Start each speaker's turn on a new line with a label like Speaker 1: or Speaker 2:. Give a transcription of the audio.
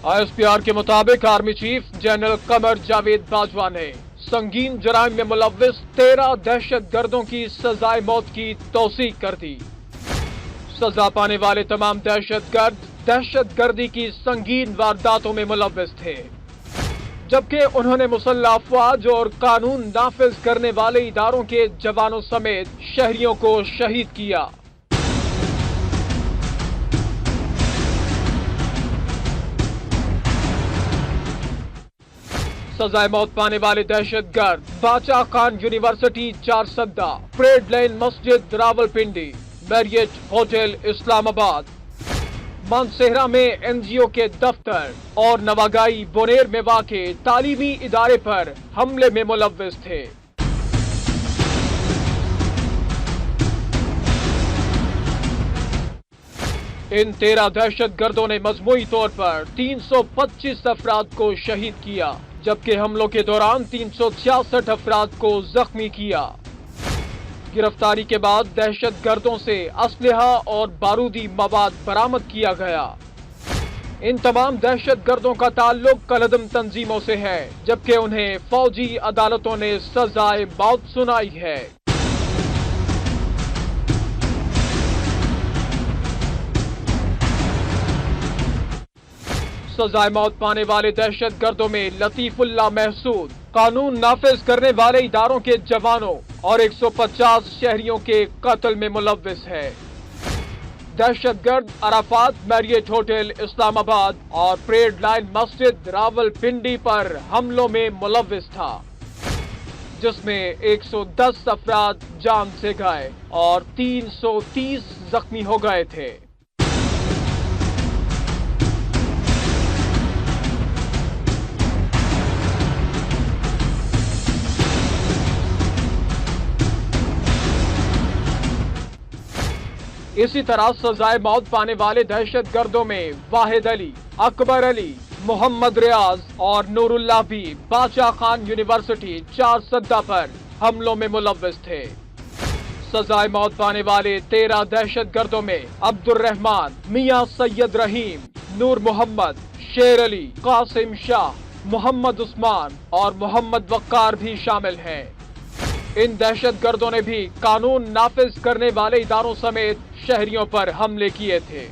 Speaker 1: ISPR के मुताबिक army chief general Qamar Javed Bajwa ने संगीन जराइम में मुलव्विस 13 दहशतगर्दों की सजाए मौत की तौसीक कर दी। सजा पाने वाले तमाम दहशतगर्द दहशतगर्दी की संगीन वारदातों में मुलव्विस थे, जबकि उन्होंने मुसल्लह अफवाज और कानून नाफिज करने वाले इदारों के जवानों समेत शहरियों को शहीद किया। सजाए मौत पाने वाले दहशतगर्द बाचा Khan university Charsadda, parade line मस्जिद रावलपिंडी, मैरियट होटल इस्लामाबाद, मानसेहरा में NGO के दफ्तर और नवागाई बोनेर में वाक़े तालीमी इदारे पर हमले में मुलव्विस थे। इन 13 दहशतगर्दों ने मजमूई तौर पर 325 अफराद को शहीद किया, जबकि हमलों के दौरान 366 अफराद को जख्मी किया। गिरफ्तारी के बाद दहशतगर्दों से असलहा और बारूदी मवाद बरामद किया गया। इन तमाम दहशतगर्दों का ताल्लुक कलअदम तंजीमों से है, जबकि उन्हें फौजी अदालतों ने सजाए मौत सुनाई है। सजाए मौत पाने वाले दहशतगर्दों में लतीफुल्लाह महसूद, कानून नाफिज करने वाले इदारों के जवानों और 150 शहरियों के कत्ल में मुलव्विस है। दहशतगर्द अराफात मैरियट होटल इस्लामाबाद और परेड लाइन मस्जिद रावलपिंडी पर हमलों में मुलव्विस था, जिसमें 110 अफराद जान से गए और 330 जख्मी हो गए थे। इसी तरह सजाए मौत पाने वाले दहशतगर्दों में वाहिद अली, अकबर अली, मोहम्मद रियाज और नूरुल्लाह भी बाचा खान यूनिवर्सिटी चारसद्दा पर हमलों में मुलव्विस थे। सजाए मौत पाने वाले 13 दहशतगर्दों में अब्दुल रहमान, मियां सैयद रहीम, नूर मोहम्मद, शेर अली, कासिम शाह, मोहम्मद उस्मान और मोहम्मद वक्कार भी शामिल हैं। इन दहशतगर्दों ने भी कानून नाफिज करने वाले इदारों समेत शहरियों पर हमले किए थे।